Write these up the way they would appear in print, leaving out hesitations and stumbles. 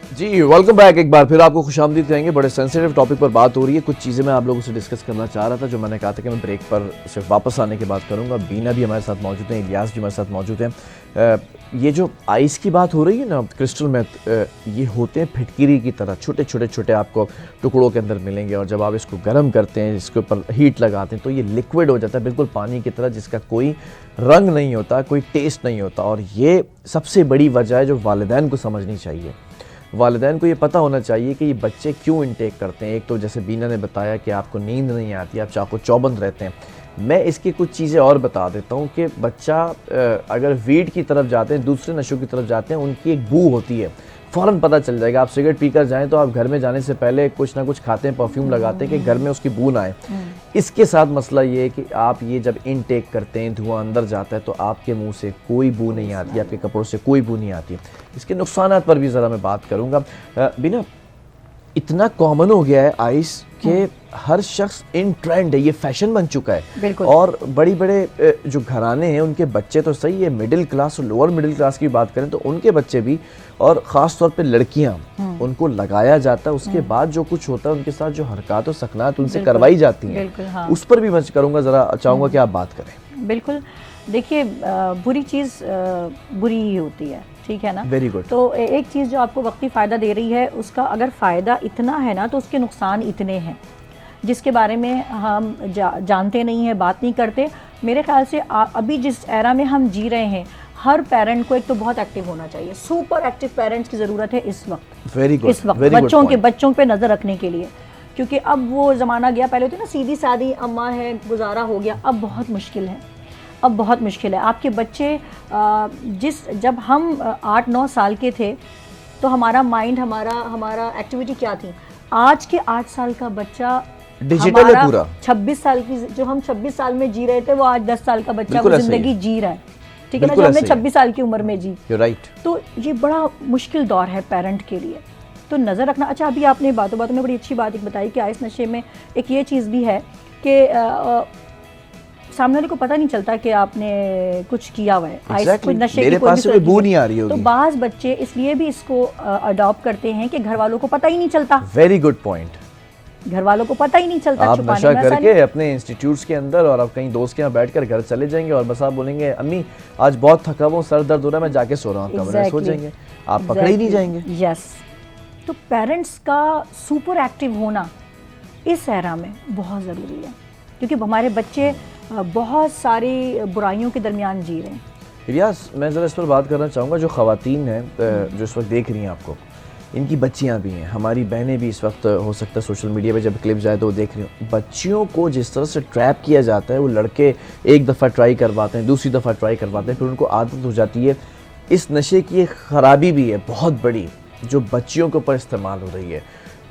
जी welcome back. एक बार फिर आपको खुशामदीद कहेंगे। बड़े सेंसिटिव टॉपिक पर बात हो रही है। कुछ चीज़ें मैं आप लोगों से डिस्कस करना चाह रहा था, जो मैंने कहा था कि मैं ब्रेक पर सिर्फ वापस आने के बाद करूंगा। बीना भी हमारे साथ मौजूद हैं, इलियास भी हमारे साथ मौजूद हैं। ये जो आइस की बात हो रही है ना क्रिस्टल में, ये होते हैं फिटकिरी की तरह, छोटे छोटे छोटे आपको टुकड़ों के अंदर मिलेंगे, और जब आप इसको गर्म करते हैं, इसके ऊपर हीट लगाते हैं, तो ये लिक्विड हो जाता है बिल्कुल पानी की तरह, जिसका कोई रंग नहीं होता, कोई टेस्ट नहीं होता। और ये सबसे बड़ी वजह है जो वालिदैन को समझनी चाहिए। वालिदैन को ये पता होना चाहिए कि ये बच्चे क्यों इनटेक करते हैं। एक तो जैसे बीना ने बताया कि आपको नींद नहीं आती, आप चाको चौबंद रहते हैं। मैं इसकी कुछ चीज़ें और बता देता हूँ कि बच्चा अगर वीड की तरफ जाते हैं, दूसरे नशों की तरफ जाते हैं, उनकी एक बू होती है, फ़ौरन पता चल जाएगा। आप सिगरेट पीकर जाएं तो आप घर में जाने से पहले कुछ ना कुछ खाते हैं, परफ्यूम लगाते हैं कि घर में उसकी बू ना आए। इसके साथ मसला ये है कि आप ये जब इनटेक करते हैं, धुआं अंदर जाता है, तो आपके मुंह से कोई बू नहीं आती, आपके कपड़ों से कोई बू नहीं आती। इसके नुकसानात पर भी ज़रा मैं बात करूँगा। बिना इतना कॉमन हो गया है आइस कि हर शख्स इन ट्रेंड है, ये फैशन बन चुका है। और बड़ी बड़े जो घराने हैं उनके बच्चे तो सही है, मिडिल क्लास और लोअर मिडिल क्लास की बात करें तो उनके बच्चे भी, और ख़ास तौर पे लड़कियां, उनको लगाया जाता है। उसके बाद जो कुछ होता है उनके साथ, जो हरकत और सकनात उनसे करवाई जाती हैं, हाँ। उस पर भी मैं करूँगा, ज़रा चाहूँगा कि आप बात करें। बिल्कुल, देखिए बुरी चीज़ बुरी ही होती है, ठीक है ना। Very good. तो एक चीज़ जो आपको वक्ती फ़ायदा दे रही है, उसका अगर फ़ायदा इतना है ना, तो उसके नुकसान इतने हैं जिसके बारे में हम जानते नहीं हैं, बात नहीं करते। मेरे ख्याल से अभी जिस एरा में हम जी रहे हैं, हर पेरेंट को एक तो बहुत एक्टिव होना चाहिए। सुपर एक्टिव पेरेंट्स की ज़रूरत है इस वक्त। Very good. इस वक्त बच्चों पे नज़र रखने के लिए, क्योंकि अब वो ज़माना गया। पहले होती ना सीधी सादी अम्मा है, गुजारा हो गया। अब बहुत मुश्किल है, अब बहुत मुश्किल है। आपके बच्चे जब हम 8-9 साल के थे तो हमारा माइंड, हमारा एक्टिविटी क्या थी। आज के 8 साल का बच्चा डिजिटल है पूरा। 26 साल की, जो हम 26 साल में जी रहे थे, वो आज 10 साल का बच्चा वो जिंदगी जी रहा है, ठीक है ना, जो हमने 26 साल की उम्र में जी। राइट। तो ये बड़ा मुश्किल दौर है पेरेंट के लिए, तो नज़र रखना। अच्छा, अभी आपने बातों बातों में बड़ी अच्छी बात एक बताई कि आइस नशे में एक ये चीज़ भी है कि सामने वाले को पता नहीं चलता कि आपने कुछ किया हुआ है। आइस कुछ नशे मेरे पास से कोई बू नहीं आ रही होगी। तो बाज़ बच्चे इसलिए भी इसको अडॉप्ट करते हैं कि घर वालों को पता ही नहीं चलता। Very good point. घर वालों को पता ही नहीं चलता। आप नशा करके अपने इंस्टीट्यूट्स के अंदर और आप कहीं दोस्त के यहाँ बैठकर घर चले जाएंगे, और बस आप बोलेंगे अम्मी आज बहुत थका हुआ, सर दर्द हो रहा है, मैं जाके सो रहा हूँ, कमरे में सो जाएंगे, आप पकड़े ही नहीं जाएंगे। यस। तो पेरेंट्स का सुपर एक्टिव होना इस एरा में बहुत ज़रूरी है, क्योंकि हमारे बच्चे बहुत सारी बुराइयों के दरमियान जी रहे हैं। इलियास, मैं ज़रा इस पर बात करना चाहूँगा। जो ख़वातीन हैं जो इस वक्त देख रही हैं आपको, इनकी बच्चियां भी हैं, हमारी बहनें भी इस वक्त हो सकता है सोशल मीडिया पे जब क्लिप जाए तो वो देख रही हो। बच्चियों को जिस तरह से ट्रैप किया जाता है, वो लड़के एक दफ़ा ट्राई करवाते हैं, दूसरी दफ़ा ट्राई करवाते हैं, फिर उनको आदत हो जाती है। इस नशे की एक ख़राबी भी है बहुत बड़ी, जो बच्चियों के ऊपर इस्तेमाल हो रही है।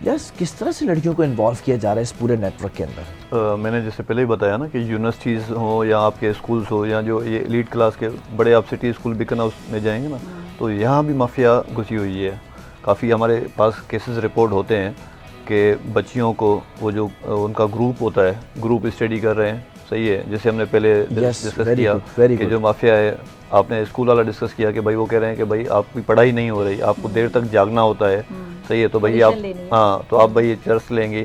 यस, किस तरह से लड़कियों को इन्वॉल्व किया जा रहा है इस पूरे नेटवर्क के अंदर? मैंने जैसे पहले ही बताया ना कि यूनिवर्सिटीज़ हो या आपके स्कूल्स हो, या जो ये एलीट क्लास के बड़े आप सिटी स्कूल बिकन हाउस में जाएंगे ना, तो यहाँ भी माफिया घुसी हुई है। काफ़ी हमारे पास केसेस रिपोर्ट होते हैं कि बच्चियों को वो जो उनका ग्रुप होता है, ग्रुप स्टडी कर रहे हैं, सही है, जैसे हमने पहले डिस्कस किया कि जो माफिया है, आपने स्कूल वाला डिस्कस किया कि भाई वो कह रहे हैं कि भाई आपकी पढ़ाई नहीं हो रही, आपको देर तक जागना होता है, सही है, तो भाई आप हाँ तो आप भाई चरस लेंगी,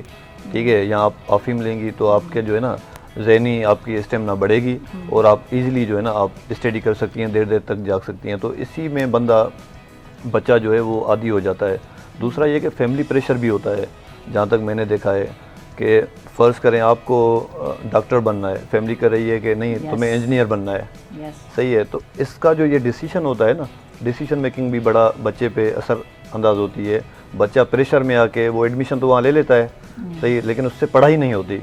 ठीक है, या आप अफीम लेंगी, तो आपके जो है ना ज़हनी आपकी स्टेमिना बढ़ेगी और आप इजीली जो है ना आप स्टडी कर सकती हैं, देर देर तक जाग सकती हैं। तो इसी में बच्चा जो है वो आदी हो जाता है। दूसरा ये कि फैमिली प्रेशर भी होता है, जहाँ तक मैंने देखा है कि फ़र्ज़ करें आपको डॉक्टर बनना है, फैमिली कर रही है कि नहीं तुम्हें इंजीनियर बनना है, सही है, तो इसका जो ये डिसीजन होता है ना, डिसीजन मेकिंग भी बड़ा बच्चे पे असर अंदाज होती है। बच्चा प्रेशर में आके वो एडमिशन तो वहाँ ले लेता है, सही है, लेकिन उससे पढ़ाई नहीं होती।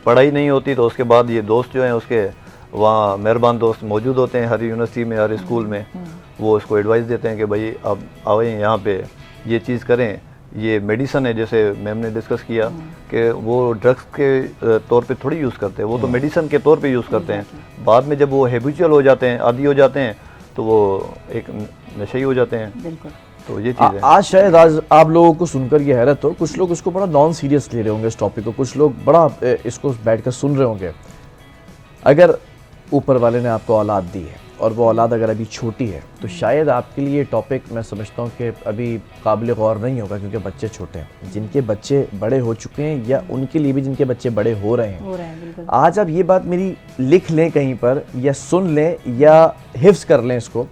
पढ़ाई नहीं होती तो उसके बाद ये दोस्त जो हैं उसके वहाँ मेहरबान दोस्त मौजूद होते हैं हर यूनिवर्सिटी में, हर स्कूल में, वो उसको एडवाइस देते हैं कि भाई आप आए यहाँ पे ये चीज़ करें, ये मेडिसन है, जैसे मैम ने डिस्कस किया कि वो ड्रग्स के तौर पे थोड़ी यूज़ करते हैं, वो तो मेडिसन के तौर पे यूज़ करते हैं। बाद में जब वो हैबिचुअल हो जाते हैं, आदी हो जाते हैं, तो वो एक नशे ही हो जाते हैं। तो ये चीज़ है। आज शायद आप लोगों को सुनकर ये हैरत हो, कुछ लोग उसको बड़ा नॉन सीरियस ले रहे होंगे इस टॉपिक को, कुछ लोग बड़ा इसको बैठकर सुन रहे होंगे। अगर ऊपर वाले ने आपको औलाद दी है, और वो औलाद अगर अभी छोटी है तो शायद आपके लिए टॉपिक मैं समझता हूँ कि अभी काबिल गौर नहीं होगा, क्योंकि बच्चे छोटे हैं। जिनके बच्चे बड़े हो चुके हैं या उनके लिए भी जिनके बच्चे बड़े हो रहे हैं, बिल्कुल। आज आप ये बात मेरी लिख लें कहीं पर या सुन लें या हिफ्स कर लें इसको,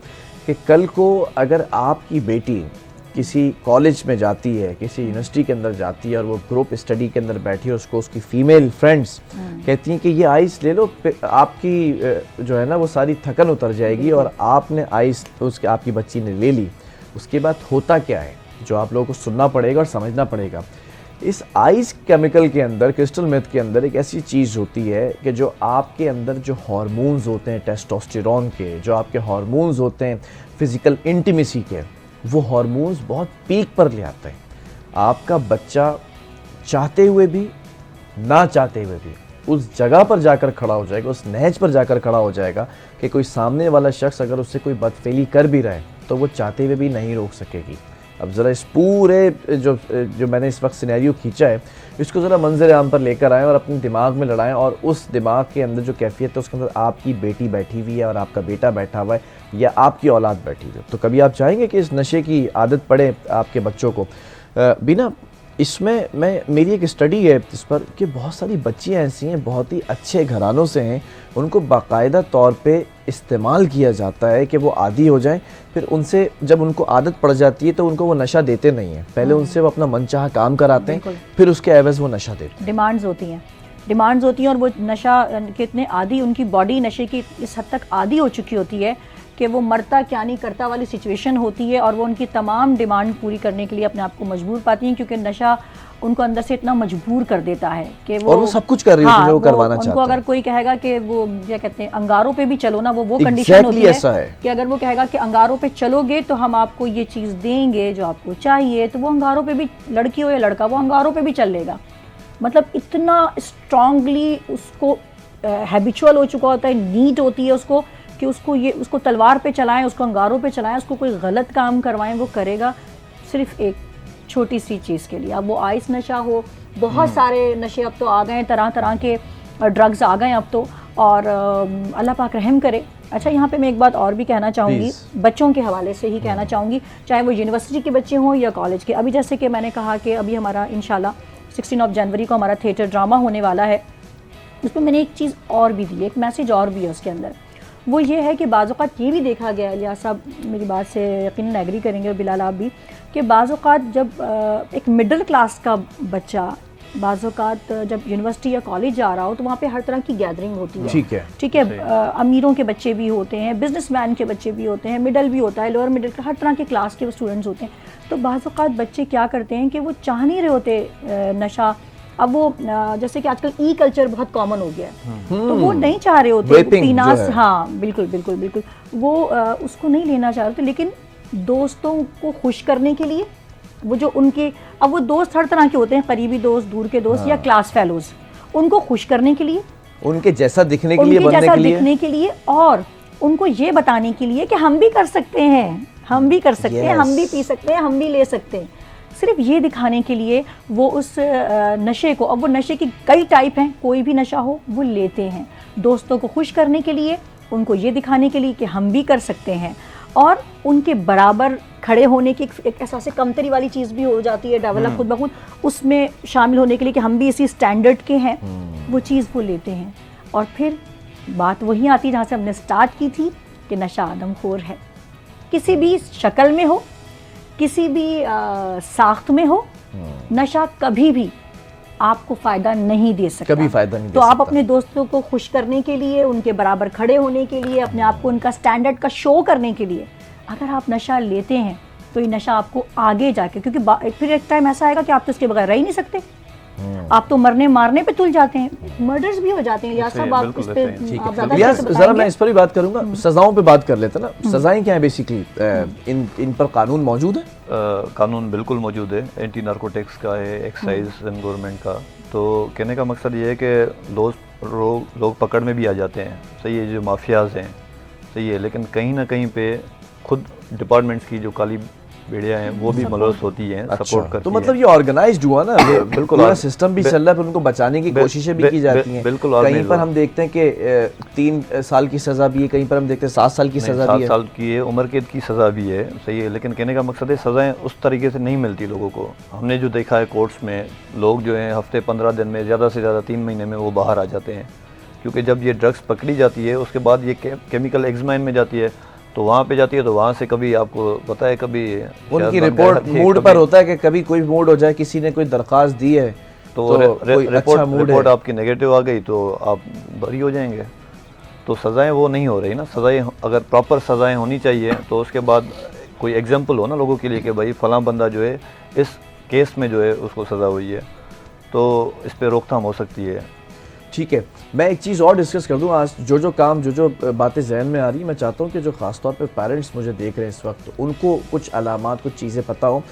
कि कल को अगर आपकी बेटी किसी कॉलेज में जाती है, किसी यूनिवर्सिटी के अंदर जाती है और वो ग्रुप स्टडी के अंदर बैठी है, उसको उसकी फीमेल फ्रेंड्स कहती हैं कि ये आइस ले लो, आपकी जो है ना वो सारी थकन उतर जाएगी, और आपने आइस उसके आपकी बच्ची ने ले ली, उसके बाद होता क्या है जो आप लोगों को सुनना पड़ेगा और समझना पड़ेगा। इस आइस केमिकल के अंदर, क्रिस्टल मेथ के अंदर एक ऐसी चीज़ होती है कि जो आपके अंदर जो हार्मोन्स होते हैं टेस्टोस्टेरोन के, जो आपके हार्मोन्स होते हैं फिज़िकल इंटीमेसी के, वो हार्मोन्स बहुत पीक पर ले आते हैं। आपका बच्चा चाहते हुए भी ना चाहते हुए भी उस जगह पर जाकर खड़ा हो जाएगा, उस नहज पर जाकर खड़ा हो जाएगा कि कोई सामने वाला शख्स अगर उससे कोई बदफेली कर भी रहा है तो वो चाहते हुए भी नहीं रोक सकेगी। अब ज़रा इस पूरे जो मैंने इस वक्त सिनेरियो खींचा है, इसको ज़रा मंजर आम पर लेकर आएँ और अपने दिमाग में लड़ाएं, और उस दिमाग के अंदर जो कैफियत है उसके अंदर आपकी बेटी बैठी हुई है और आपका बेटा बैठा हुआ है या आपकी औलाद बैठी हुई है। तो कभी आप चाहेंगे कि इस नशे की आदत पड़े आपके बच्चों को? बिना इसमें मेरी एक स्टडी है इस पर कि बहुत सारी बच्चियाँ ऐसी हैं, बहुत ही अच्छे घरानों से हैं, उनको बाकायदा तौर पे इस्तेमाल किया जाता है कि वो आदी हो जाएं, फिर उनसे जब उनको आदत पड़ जाती है तो उनको वो नशा देते नहीं हैं, पहले उनसे वो अपना मनचाहा काम कराते हैं, फिर उसके एवज़ वो नशा देते हैं। डिमांड्स होती हैं और वो नशा के इतने आदी, उनकी बॉडी नशे की इस हद तक आदी हो चुकी होती है कि वो मरता क्या नहीं करता वाली सिचुएशन होती है, और वो उनकी तमाम डिमांड पूरी करने के लिए अपने आप को मजबूर पाती हैं, क्योंकि नशा उनको अंदर से इतना मजबूर कर देता है कि और वो सब कुछ कर रही है जो वो करवाना चाहते हैं। उनको अगर कोई कहेगा कि वो क्या कहते हैं अंगारों पे भी चलो ना, वो कंडीशन होती है कि अगर वो कहेगा कि अंगारों पे चलोगे तो हम आपको ये चीज़ देंगे जो आपको चाहिए, तो वो अंगारों पे भी, लड़की हो या लड़का, वो अंगारों पे भी चल लेगा। मतलब इतना स्ट्रांगली उसको हैबिचुअल हो चुका होता है, नीड होती है उसको कि उसको तलवार पे चलाएं, उसको अंगारों पे चलाएं, उसको कोई गलत काम करवाएं, वो करेगा सिर्फ एक छोटी सी चीज़ के लिए। अब वो आइस नशा हो, बहुत सारे नशे अब तो आ गए हैं, तरह तरह के ड्रग्स आ गए अब तो, और अल्लाह पाक रहम करे। अच्छा, यहाँ पे मैं एक बात और भी कहना चाहूँगी, बच्चों के हवाले से ही कहना चाहूँगी, चाहे वो यूनिवर्सिटी के बच्चे हों या कॉलेज के। अभी जैसे कि मैंने कहा कि अभी हमारा इंशाल्लाह 16 जनवरी को हमारा थिएटर ड्रामा होने वाला है, उसमें मैंने एक चीज़ और भी दी, एक मैसेज और भी है उसके अंदर। वो ये है कि बाज़ औक़ात ये भी देखा गया है, लिहाज़ साहब मेरी बात से यकीनन एग्री करेंगे, और बिलाल आप भी, कि बाज़ औक़ात जब एक मिडिल क्लास का बच्चा बाज़ औक़ात जब यूनिवर्सिटी या कॉलेज जा रहा हो तो वहाँ पे हर तरह की गैदरिंग होती है। ठीक है, अमीरों के बच्चे भी होते हैं, बिजनेसमैन के बच्चे भी होते हैं, मिडल भी होता है, लोअर मिडिल, हर तरह के क्लास के स्टूडेंट्स होते हैं। तो बाज़ औक़ात बच्चे क्या करते हैं कि वो चाह नहीं रहे होते नशा। अब वो जैसे कि आजकल ई कल्चर बहुत कॉमन हो गया है, तो वो नहीं चाह रहे होते पीनास, हाँ बिल्कुल बिल्कुल बिल्कुल, वो उसको नहीं लेना चाह रहे थे, लेकिन दोस्तों को खुश करने के लिए वो जो उनके, अब वो दोस्त हर तरह के होते हैं, करीबी दोस्त, दूर के दोस्त, या क्लास फेलोज, उनको खुश करने के लिए, उनके जैसा दिखने के लिए, दिखने के लिए, और उनको ये बताने के लिए कि हम भी कर सकते हैं, हम भी कर सकते हैं, हम भी पी सकते हैं, हम भी ले सकते हैं, सिर्फ ये दिखाने के लिए वो उस नशे को, अब वो नशे की कई टाइप हैं, कोई भी नशा हो वो लेते हैं, दोस्तों को खुश करने के लिए, उनको ये दिखाने के लिए कि हम भी कर सकते हैं, और उनके बराबर खड़े होने की एक एहसास कमतरी वाली चीज़ भी हो जाती है डेवलप खुद ब खुद, उसमें शामिल होने के लिए कि हम भी इसी स्टैंडर्ड के हैं, वो चीज़ वो लेते हैं। और फिर बात वही आती है जहाँ से हमने स्टार्ट की थी कि नशा आदमखोर है, किसी भी शक्ल में हो, किसी भी साख्त में हो, नशा कभी भी आपको फ़ायदा नहीं दे सकता, कभी फ़ायदा नहीं दे तो सकता। आप अपने दोस्तों को खुश करने के लिए, उनके बराबर खड़े होने के लिए, अपने आप को उनका स्टैंडर्ड का शो करने के लिए अगर आप नशा लेते हैं तो ये नशा आपको आगे जाके, क्योंकि फिर एक टाइम ऐसा आएगा कि आप तो इसके बगैर रह ही नहीं सकते, आप तो मरने मारने पे तुल जाते हैं, मर्डर्स भी हो जाते हैं। या सब आप इस पे ज़रा मैं इस पर भी बात करूंगा, सजाओं पे बात कर लेते ना, सजाएं क्या है बेसिकली, इन पर कानून मौजूद है? कानून बिल्कुल मौजूद है, एंटी नारकोटिक्स का है, एक्साइज एंड गवर्नमेंट का। तो कहने का मकसद ये है कि लोग पकड़ में भी आ जाते हैं, सही है, जो माफियाज हैं, सही है, लेकिन कहीं ना कहीं पे खुद डिपार्टमेंट्स की जो काली भेड़िया हैं वो भी मलबस होती हैं, सपोर्ट करती तो हैं। मतलब ये ऑर्गेनाइज्ड हुआ ना, ये बिल्कुल, पूरा सिस्टम भी चल रहा है, फिर उनको बचाने की कोशिशें भी की जाती हैं। बिल्कुल, कहीं organized पर हुआ। हम देखते हैं कि 3 साल की सज़ा भी है, कहीं पर हम देखते हैं 7 साल की सज़ा भी 7 है। साल की है, उम्र कैद की सज़ा भी है, सही है, लेकिन कहने का मकसद है सज़ाएं उस तरीके से नहीं मिलती लोगों को। हमने जो देखा है कोर्ट्स में, लोग जो हैं हफ्ते 15 दिन में, ज़्यादा से ज़्यादा 3 महीने में वो बाहर आ जाते हैं, क्योंकि जब ये ड्रग्स पकड़ी जाती है उसके बाद ये केमिकल एग्जामाइन में जाती है, तो वहाँ पे जाती है, तो वहाँ से कभी आपको पता है कभी उनकी रिपोर्ट मूड पर होता है कि कभी कोई मूड हो जाए, किसी ने कोई दरख्वास्त दी है तो कोई अच्छा मूड रिपोर्ट है, आपकी नेगेटिव आ गई तो आप बरी हो जाएंगे। तो सज़ाएं वो नहीं हो रही ना, सज़ाएं अगर प्रॉपर सज़ाएं होनी चाहिए तो उसके बाद कोई एग्जांपल हो ना लोगों के लिए कि भाई फ़लाँ बंदा जो है इस केस में जो है उसको सज़ा हुई है, तो इस पर रोकथाम हो सकती है। ठीक है। मैं एक चीज़ और डिस्कस कर दूं, आज जो काम जो बातें जहन में आ रही है, मैं चाहता हूं कि जो ख़ासतौर पे पेरेंट्स मुझे देख रहे हैं इस वक्त, उनको कुछ अलामात, कुछ चीज़ें पता हो।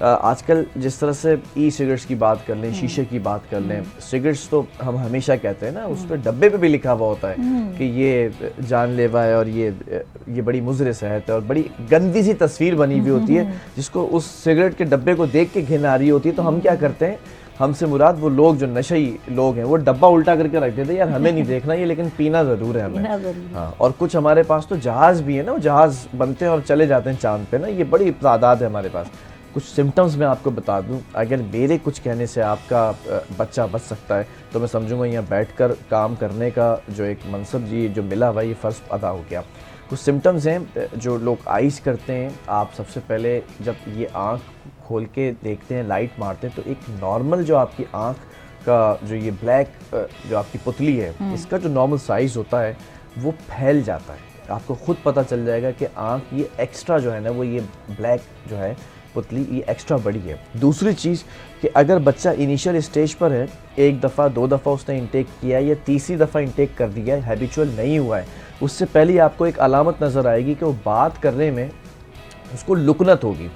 आजकल जिस तरह से ई सिगरेट्स की बात कर लें, शीशे की बात कर लें, सिगरेट्स तो हम हमेशा कहते हैं ना, उस पर डब्बे पे भी लिखा हुआ होता है कि ये जानलेवा है और ये बड़ी मुज़र सेहत है, और बड़ी गंदी सी तस्वीर बनी हुई होती है जिसको उस सिगरेट के डब्बे को देख के घिन आ रही होती है। तो हम क्या करते हैं, हमसे मुराद वो लोग जो नशई लोग हैं, वो डब्बा उल्टा करके रख देते हैं, यार हमें नहीं देखना ये, लेकिन पीना ज़रूर है हमें। हाँ, और कुछ हमारे पास तो जहाज़ भी है ना, वो जहाज़ बनते हैं और चले जाते हैं चांद पे ना, ये बड़ी तादाद है हमारे पास। कुछ सिम्टम्स मैं आपको बता दूं, अगर मेरे कुछ कहने से आपका बच्चा बच सकता है तो मैं समझूंगा यहाँ बैठकर काम करने का जो एक मनसब जी जो मिला हुआ, ये फ़र्ज़ अदा हो गया। कुछ सिम्टम्स हैं जो लोग आइज़ करते हैं। आप सबसे पहले जब ये आँख खोल के देखते हैं, लाइट मारते हैं, तो एक नॉर्मल जो आपकी आँख का जो ये ब्लैक जो आपकी पुतली है, इसका जो नॉर्मल साइज़ होता है वो फैल जाता है। आपको खुद पता चल जाएगा कि आँख ये एक्स्ट्रा जो है ना, वो ये ब्लैक जो है पुतली ये एक्स्ट्रा बड़ी है। दूसरी चीज़ कि अगर बच्चा इनिशियल स्टेज पर है, 1 दफ़ा 2 दफ़ा उसने इंटेक किया है या तीसरी दफ़ा इंटेक कर दिया है, हैबिचुअल नहीं हुआ है, उससे पहले आपको एक अलामत नज़र आएगी कि वो बात करने में उसको लुकनत होगी,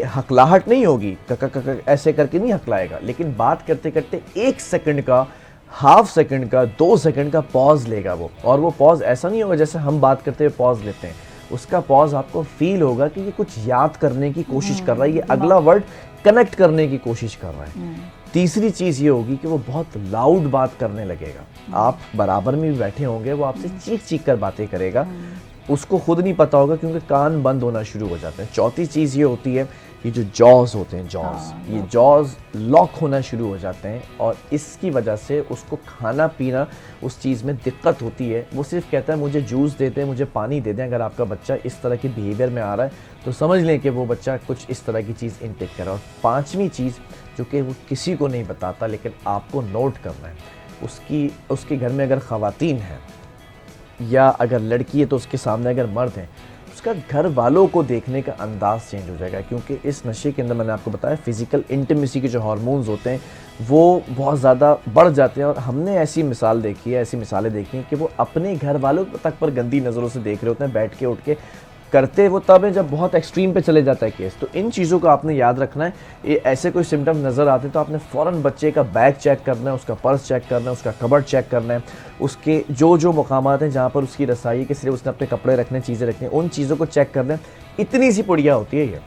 हकलाहट नहीं होगी, कक ऐसे करके नहीं हकलाएगा, लेकिन बात करते करते 1 सेकंड का, हाफ सेकंड का, 2 सेकंड का पॉज लेगा वो। और वो पॉज ऐसा नहीं होगा जैसे हम बात करते हुए पॉज लेते हैं, उसका पॉज आपको फील होगा कि ये कुछ याद करने की कोशिश कर रहा है, ये अगला वर्ड कनेक्ट करने की कोशिश कर रहा है। तीसरी चीज़ ये होगी कि वो बहुत लाउड बात करने लगेगा, आप बराबर में भी बैठे होंगे, वो आपसे चीख चीख कर बातें करेगा, उसको खुद नहीं पता होगा क्योंकि कान बंद होना शुरू हो जाते हैं। चौथी चीज़ ये होती है, ये जो जॉज होते हैं, ये जॉज लॉक होना शुरू हो जाते हैं, और इसकी वजह से उसको खाना पीना उस चीज़ में दिक्कत होती है। वो सिर्फ कहता है मुझे जूस दे दें, मुझे पानी दे दें। अगर आपका बच्चा इस तरह की बिहेवियर में आ रहा है तो समझ लें कि वो बच्चा कुछ इस तरह की चीज़ इनटेक कर रहा है। और पाँचवीं चीज़ जो कि वो किसी को नहीं बताता लेकिन आपको नोट करना है, उसके घर में अगर ख़वातीन हैं या अगर लड़की है तो उसके सामने अगर मर्द हैं, उसका घर वालों को देखने का अंदाज़ चेंज हो जाएगा। क्योंकि इस नशे के अंदर मैंने आपको बताया फ़िज़िकल इंटीमेसी के जो हार्मोन्स होते हैं वो बहुत ज़्यादा बढ़ जाते हैं। और हमने ऐसी मिसालें देखी हैं कि वो अपने घर वालों तक पर गंदी नज़रों से देख रहे होते हैं, बैठ के उठ के करते वो तब है जब बहुत एक्सट्रीम पे चले जाता है केस। तो इन चीज़ों को आपने याद रखना है। ये ऐसे कोई सिम्टम नज़र आते हैं तो आपने फ़ौरन बच्चे का बैग चेक करना है, उसका पर्स चेक करना है, उसका कबर्ड चेक करना है, उसके जो मकामात हैं जहाँ पर उसकी रसाई है कि सिर्फ उसने अपने कपड़े रखने, चीज़ें रखनी, उन चीज़ों को चेक करना है। इतनी सी पुड़िया होती है ये,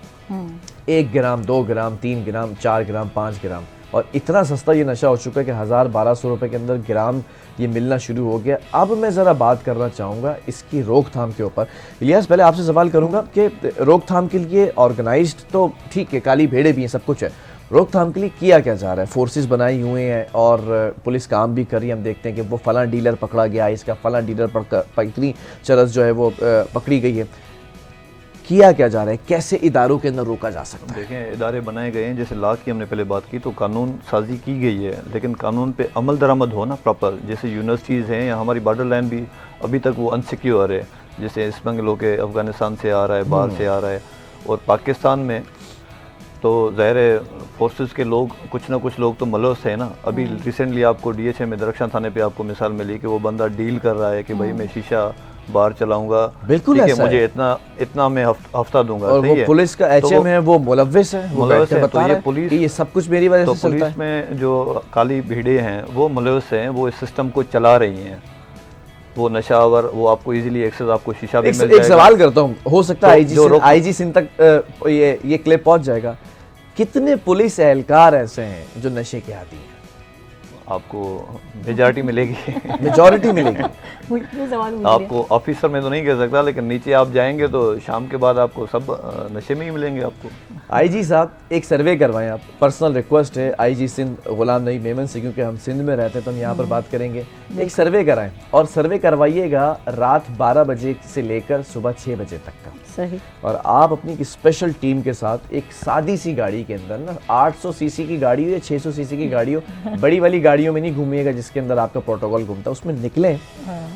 1 ग्राम, 2 ग्राम, 3 ग्राम, 4 ग्राम, 5 ग्राम, और इतना सस्ता ये नशा हो चुका है कि 1000-1200 रुपये के अंदर ग्राम ये मिलना शुरू हो गया। अब मैं ज़रा बात करना चाहूँगा इसकी रोकथाम के ऊपर। इलियास, पहले आपसे सवाल करूँगा कि रोकथाम के लिए ऑर्गेनाइज्ड तो ठीक है, काली भेड़े भी हैं, सब कुछ है, रोकथाम के लिए किया क्या जा रहा है? फोर्सेस बनाई हुए हैं और पुलिस काम भी कर रही है। हम देखते हैं कि वो फ़लाँ डीलर पकड़ा गया, इसका फ़लाँ डीलर पर इतनी चरस जो है वो पकड़ी गई है। किया क्या जा रहा है, कैसे इदारों के अंदर रोका जा सकता है? देखें, इदारे बनाए गए हैं, जैसे लॉ की हमने पहले बात की, तो कानून साजी की गई है, लेकिन कानून पे अमल दरामद हो ना प्रॉपर। जैसे यूनिवर्सिटीज़ हैं या हमारी बॉर्डर लाइन भी अभी तक वो अनसिक्योर है, जैसे ईस्ट बंगाल के अफ़गानिस्तान से आ रहा है, बाहर से आ रहा है, और पाकिस्तान में तो ज़ाहिर है फोर्सेस के लोग, कुछ ना कुछ लोग तो मलूस है ना। अभी रिसेंटली आपको DHA में दरख्शां थाने पे आपको मिसाल मिली कि वो बंदा डील कर रहा है कि भाई मैं शीशा बाहर चलाऊंगा, बिल्कुल ठीक है, मुझे इतना मैं हफ्ता दूंगा, और वो पुलिस का HM है, वो मुलव्विस है, वो बैठ के बता रहा है कि ये सब कुछ मेरी वजह से चलता है। पुलिस में जो काली भीड़े हैं वो मुलव्विस हैं, वो इस सिस्टम को चला रही हैं। वो नशावर, वो आपको इजीली एक्सेस, आपको शीशा भी मिल एक जाएगा। सवाल करता हूँ, हो सकता है आईजी सिंध तक ये क्लिप पहुंच जाएगा। कितने पुलिस एहलकार ऐसे हैं जो नशे के आदी हैं? आपको मेजॉरिटी मिलेगी। मेजॉरिटी मिलेगी। मुझे सवाल पूछ लिया। आपको ऑफिसर में तो नहीं कह सकता, लेकिन नीचे आप जाएंगे तो शाम के बाद आपको सब नशे में ही मिलेंगे आपको। आईजी साहब एक सर्वे करवाएं आप, पर्सनल रिक्वेस्ट है आईजी सिंध गुलाम नबी मेमन से, क्योंकि हम सिंध में रहते हैं तो हम यहाँ पर बात करेंगे। एक सर्वे कराएं और सर्वे करवाइएगा रात 12 बजे से लेकर सुबह 6 बजे तक का। सही। और आप अपनी एक स्पेशल टीम के साथ एक सादी सी गाड़ी के अंदर ना 800 सीसी की गाड़ी हो या 600 सीसी की गाड़ी हो, बड़ी वाली गाड़ियों में नहीं घूमिएगा जिसके अंदर आपका प्रोटोकॉल घूमता है, उसमें निकलें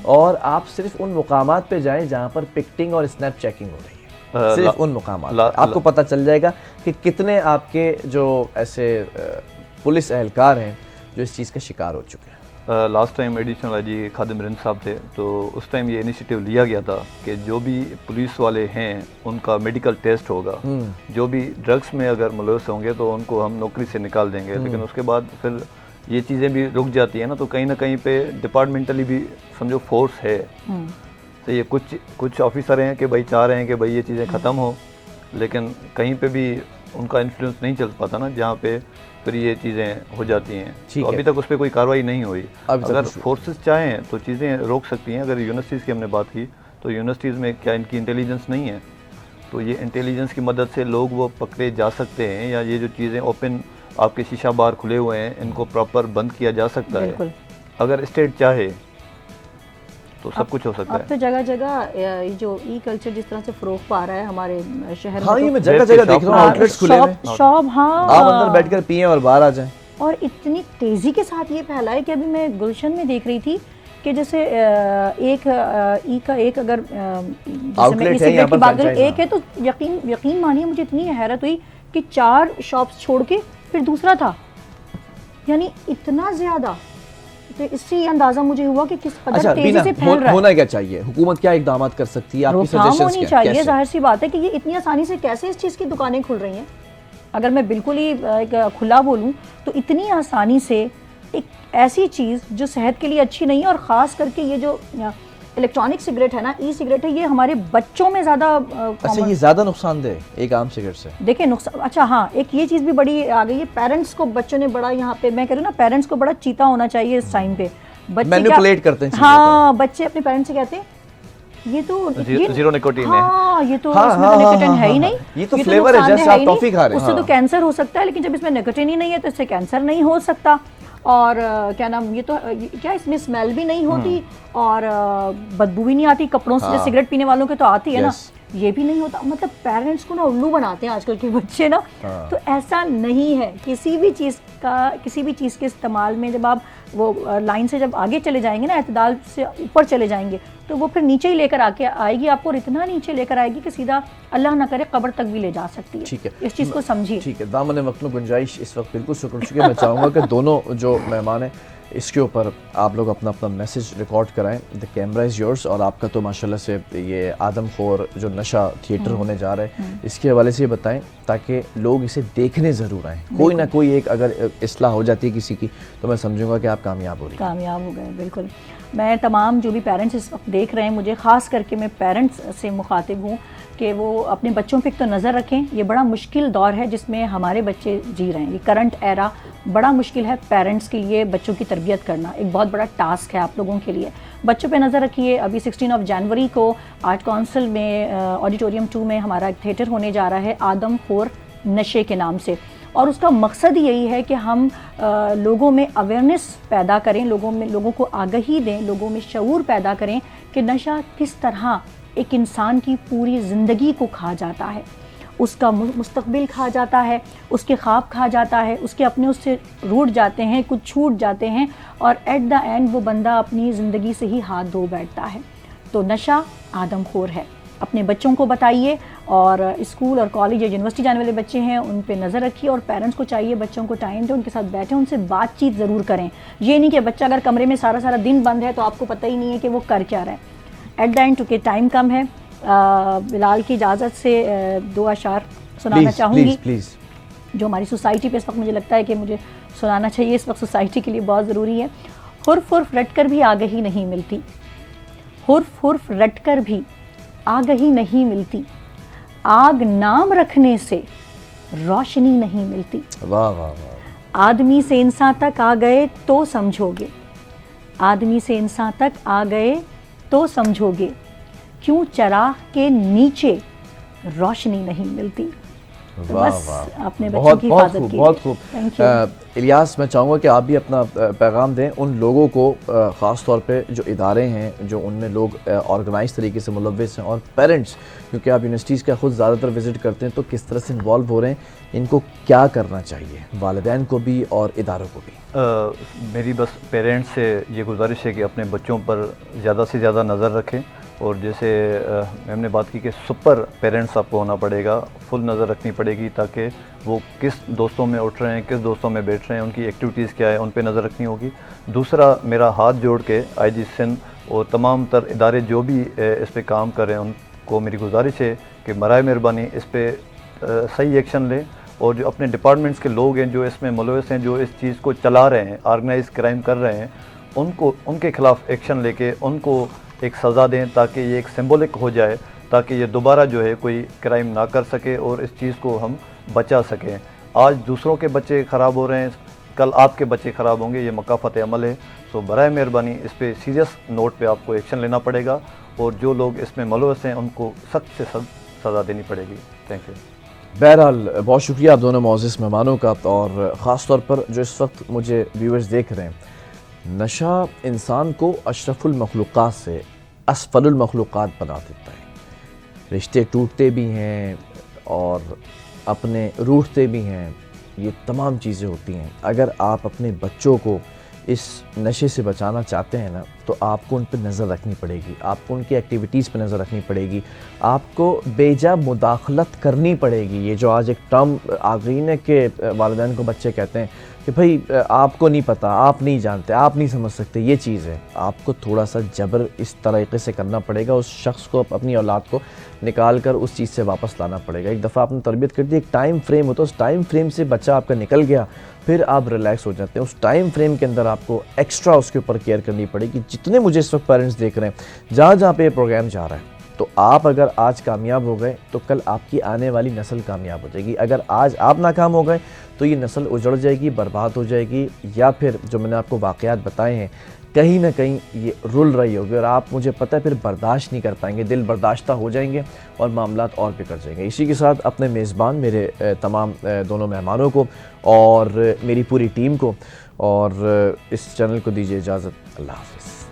और आप सिर्फ उन मुकामात पे जाएं जहां पर पिक्टिंग और स्नैप चेकिंग हो रही है। सिर्फ उन मुकामात आपको पता चल जाएगा कि कितने आपके जो ऐसे पुलिस एहलकार हैं जो इस चीज़ का शिकार हो चुके हैं। लास्ट टाइम एडिशनल आईजी खादिम रिंद साहब थे, तो उस टाइम ये इनिशिएटिव लिया गया था कि जो भी पुलिस वाले हैं उनका मेडिकल टेस्ट होगा, जो भी ड्रग्स में अगर मुलविस होंगे तो उनको हम नौकरी से निकाल देंगे। लेकिन उसके बाद फिर ये चीज़ें भी रुक जाती है ना, तो कहीं ना कहीं पे डिपार्टमेंटली भी समझो फोर्स है। तो ये कुछ ऑफिसर हैं कि भाई चाह रहे हैं कि भाई ये चीज़ें ख़त्म हो, लेकिन कहीं पे भी उनका इन्फ्लुएंस नहीं चल पाता ना, जहाँ पे फिर ये चीज़ें हो जाती हैं। तो अभी तक उस पर कोई कार्रवाई नहीं हुई। अगर फोर्सेस चाहें तो चीज़ें रोक सकती हैं। अगर यूनिवर्सिटीज़ की हमने बात की तो यूनिवर्सिटीज़ में क्या इनकी इंटेलिजेंस नहीं है, तो ये इंटेलिजेंस की मदद से लोग वो पकड़े जा सकते हैं, या ये जो चीज़ें ओपन आपके शीशा बार खुले हुए हैं इनको प्रॉपर बंद किया जा सकता है। अगर स्टेट चाहे तो सब कुछ हो सकता है। अब तो जगह जगह जो ई कल्चर जिस तरह से फरोग पा रहा है हमारे शहर में, हाँ, ये मैं जगह जगह देख रहा हूँ आउटलेट्स खुले हैं, शॉप, हाँ, आप अंदर बैठकर पिएं और बाहर आ जाएं। और इतनी तेजी के साथ ये फैला है कि अभी मैं गुलशन में देख रही थी कि जैसे एक ई का एक अगर आउटलेट है यहाँ पर बात करें एक है तो यकीन मानिए मुझे इतनी हैरत हुई कि 4 शॉप्स छोड़ के फिर दूसरा था, यानी इतना ज्यादा। तो इससे ये अंदाजा मुझे हुआ कि किस कदर तेजी से फैल रहा है। होना क्या चाहिए, हुकूमत क्या इकदाम कर सकती है, आपकी सजेशंस क्या होनी चाहिए। जाहिर सी बात है कि ये इतनी आसानी से कैसे इस चीज़ की दुकानें खुल रही हैं। अगर मैं बिल्कुल ही एक खुला बोलूं तो इतनी आसानी से एक ऐसी चीज़ जो सेहत के लिए अच्छी नहीं है, और ख़ास करके ये जो इलेक्ट्रॉनिक सिगरेट है ना, ई सिगरेट है, ये हमारे बच्चों में ज़्यादा अच्छा, ये ज़्यादा नुकसानदेह एक आम सिगरेट से। देखिए नुकसान, अच्छा हाँ, एक ये चीज़ भी बड़ी आ गई है। पेरेंट्स को बच्चों ने बड़ा यहाँ पे, मैं कह रही हूँ ना, पेरेंट्स को बड़ा चीता होना चाहिए इस टाइम पे। बच्चे मैनिपुलेट करते हैं। हाँ, बच्चे अपने पेरेंट्स से कहते हैं ये तो जीरो निकोटीन है। हाँ, ये तो इसमें तो निकोटीन है ही नहीं, ये तो फ्लेवर है, जैसे आप टॉफी खा रहे हैं, उससे तो कैंसर हो सकता है, लेकिन जब इसमें निकोटीन ही नहीं है तो इससे कैंसर नहीं हो सकता। और क्या नाम, ये तो क्या इसमें स्मेल भी नहीं होती और बदबू भी नहीं आती। कपड़ों से सिगरेट पीने वालों के तो आती है ना, ये भी नहीं होता। मतलब पेरेंट्स को ना उल्लू बनाते हैं आजकल के बच्चे ना। तो ऐसा नहीं है। किसी भी चीज़ के इस्तेमाल में जब आप वो लाइन से जब आगे चले जाएंगे ना, एतदाल से ऊपर चले जाएंगे, तो वो फिर नीचे ही लेकर आके आएगी आपको, और इतना नीचे लेकर आएगी कि सीधा अल्लाह ना करे कब्र तक भी ले जा सकती है। ठीक है, इस चीज़ को समझिए। ठीक है, दामन वक्त में गुंजाइश इस वक्त बिल्कुल शुक्र चुके। मैं चाहूँगा कि दोनों जो मेहमान हैं इसके ऊपर आप लोग अपना अपना मैसेज रिकॉर्ड कराएं। The camera is yours. और आपका तो माशाल्लाह से ये आदमखोर जो नशा थिएटर होने जा रहा है, इसके हवाले से बताएं ताकि लोग इसे देखने ज़रूर आएँ। कोई ना कोई एक अगर इस्लाह हो जाती है किसी की तो मैं समझूंगा कि आप कामयाब हो गए। बिल्कुल। मैं तमाम जो भी पेरेंट्स इस वक्त देख रहे हैं, मुझे ख़ास करके मैं पेरेंट्स से मुखातिब हूँ कि वो अपने बच्चों पे तो नज़र रखें। ये बड़ा मुश्किल दौर है जिसमें हमारे बच्चे जी रहे हैं। ये करंट एरा बड़ा मुश्किल है पेरेंट्स के लिए। बच्चों की तरबियत करना एक बहुत बड़ा टास्क है आप लोगों के लिए। बच्चों पे नज़र रखिए। अभी 16 जनवरी को आर्ट काउंसिल में ऑडिटोरियम 2 में हमारा एक थिएटर होने जा रहा है आदमखोर नशे के नाम से, और उसका मकसद यही है कि हम लोगों में अवेयरनेस पैदा करें, लोगों को आगाही दें, लोगों में शऊर पैदा करें कि नशा किस तरह एक इंसान की पूरी ज़िंदगी को खा जाता है, उसका मुस्तकबिल खा जाता है, उसके ख्वाब खा जाता है, उसके अपने उससे रूठ जाते हैं, कुछ छूट जाते हैं, और एट द एंड वो बंदा अपनी ज़िंदगी से ही हाथ धो बैठता है। तो नशा आदमखोर है। अपने बच्चों को बताइए, और स्कूल और कॉलेज या यूनिवर्सिटी जाने वाले बच्चे हैं उन पे नज़र रखिए, और पेरेंट्स को चाहिए बच्चों को टाइम दें, उनके साथ बैठें, उनसे बातचीत ज़रूर करें। ये नहीं कि बच्चा अगर कमरे में सारा दिन बंद है तो आपको पता ही नहीं है कि वो कर क्या रहा है। एट द एंड चूँकि टाइम कम है, बिलाल की इजाज़त से 2 अशार सुनाना चाहूँगी प्लीज़। जो हमारी सोसाइटी पे इस वक्त मुझे लगता है कि मुझे सुनाना चाहिए, इस वक्त सोसाइटी के लिए बहुत ज़रूरी है। हुर्फ रट कर भी आगाही नहीं मिलती, हुर्फ हुर्फ रटकर भी आग ही नहीं मिलती, आग नाम रखने से रोशनी नहीं मिलती। वाह वाह वाह। आदमी से इंसान तक आ गए तो समझोगे, आदमी से इंसान तक आ गए तो समझोगे, क्यों चराग के नीचे रोशनी नहीं मिलती। तो वाह बस वाह, अपने बच्चों बहुत की बहुत हिफाजत खूब, कीजिए। बहुत खूब। Thank you। इलियास, मैं चाहूँगा कि आप भी अपना पैगाम दें उन लोगों को, ख़ास तौर पे जो इदारे हैं जो उनमें लोग ऑर्गेनाइज तरीके से मुलव्वस हैं, और पेरेंट्स, क्योंकि आप यूनिवर्सिटीज़ का ख़ुद ज़्यादातर विज़िट करते हैं, तो किस तरह से इन्वॉल्व हो रहे हैं, इनको क्या करना चाहिए, वालिदैन को भी और इदारों को भी। मेरी बस पेरेंट्स से ये गुजारिश है कि अपने बच्चों पर ज़्यादा से ज़्यादा नज़र रखें, और जैसे मैम ने बात की कि सुपर पेरेंट्स आपको होना पड़ेगा, फुल नज़र रखनी पड़ेगी, ताकि वो किस दोस्तों में उठ रहे हैं, किस दोस्तों में बैठ रहे हैं, उनकी एक्टिविटीज़ क्या है, उन पे नज़र रखनी होगी। दूसरा, मेरा हाथ जोड़ के IG सिंध और तमाम तर इदारे जो भी इस पे काम कर रहे हैं, उनको मेरी गुजारिश है कि बराए मेहरबानी इस पे सही एक्शन लें, और जो अपने डिपार्टमेंट्स के लोग हैं जो इसमें मुलव्वस हैं, जो इस चीज़ को चला रहे हैं, ऑर्गेनाइज क्राइम कर रहे हैं, उनके खिलाफ एक्शन लेके उनको एक सज़ा दें, ताकि ये एक सिंबॉलिक हो जाए, ताकि ये दोबारा जो है कोई क्राइम ना कर सके और इस चीज़ को हम बचा सकें। आज दूसरों के बच्चे ख़राब हो रहे हैं, कल आपके बच्चे ख़राब होंगे, ये मकाफ़त अमल है। सो बराए मेहरबानी इस पे सीरियस नोट पे आपको एक्शन लेना पड़ेगा, और जो लोग इसमें मुलव्वस हैं उनको सख्त से सख्त सज़ा देनी पड़ेगी। Thank you. बहरहाल बहुत शुक्रिया आप दोनों मोअज़्ज़िज़ मेहमानों का, और ख़ास तौर पर जो इस वक्त मुझे व्यूअर्स देख रहे हैं, नशा इंसान को अशरफुल मखलूक़ात से असफलुल मखलूक़ात बना देता है। रिश्ते टूटते भी हैं और अपने रूठते भी हैं, ये तमाम चीज़ें होती हैं। अगर आप अपने बच्चों को इस नशे से बचाना चाहते हैं ना, तो आपको उन पर नज़र रखनी पड़ेगी, आपको उनकी एक्टिविटीज़ पर नज़र रखनी पड़ेगी, आपको बेजा मुदाखलत करनी पड़ेगी। ये जो आज एक टर्म आ गई ना कि वालिदैन को बच्चे कहते हैं कि भाई आपको नहीं पता, आप नहीं जानते, आप नहीं समझ सकते, ये चीज़ है। आपको थोड़ा सा जबर इस तरीके से करना पड़ेगा, उस शख्स को, अपनी औलाद को निकाल कर उस चीज़ से वापस लाना पड़ेगा। एक दफ़ा आपने तरबियत कर दी, एक टाइम फ्रेम होता है, उस टाइम फ्रेम से बच्चा आपका निकल गया, फिर आप रिलैक्स हो जाते हैं। उस टाइम फ्रेम के अंदर आपको एक्स्ट्रा उसके ऊपर केयर करनी पड़ेगी। जितने मुझे इस वक्त पेरेंट्स देख रहे हैं, जहाँ जहाँ पे ये प्रोग्राम जा रहा है, तो आप अगर आज कामयाब हो गए तो कल आपकी आने वाली नस्ल कामयाब हो जाएगी। अगर आज आप नाकाम हो गए तो ये नस्ल उजड़ जाएगी, बर्बाद हो जाएगी, या फिर जो मैंने आपको वाक़यात बताए हैं, कहीं ना कहीं ये रुल रही होगी, और आप, मुझे पता है, फिर बर्दाश्त नहीं कर पाएंगे, दिल बर्दाश्ता हो जाएंगे और मामलात और बिगड़ जाएंगे। इसी के साथ अपने मेज़बान, मेरे तमाम दोनों मेहमानों को और मेरी पूरी टीम को और इस चैनल को दीजिए इजाज़त। अल्लाह हाफ़िज़।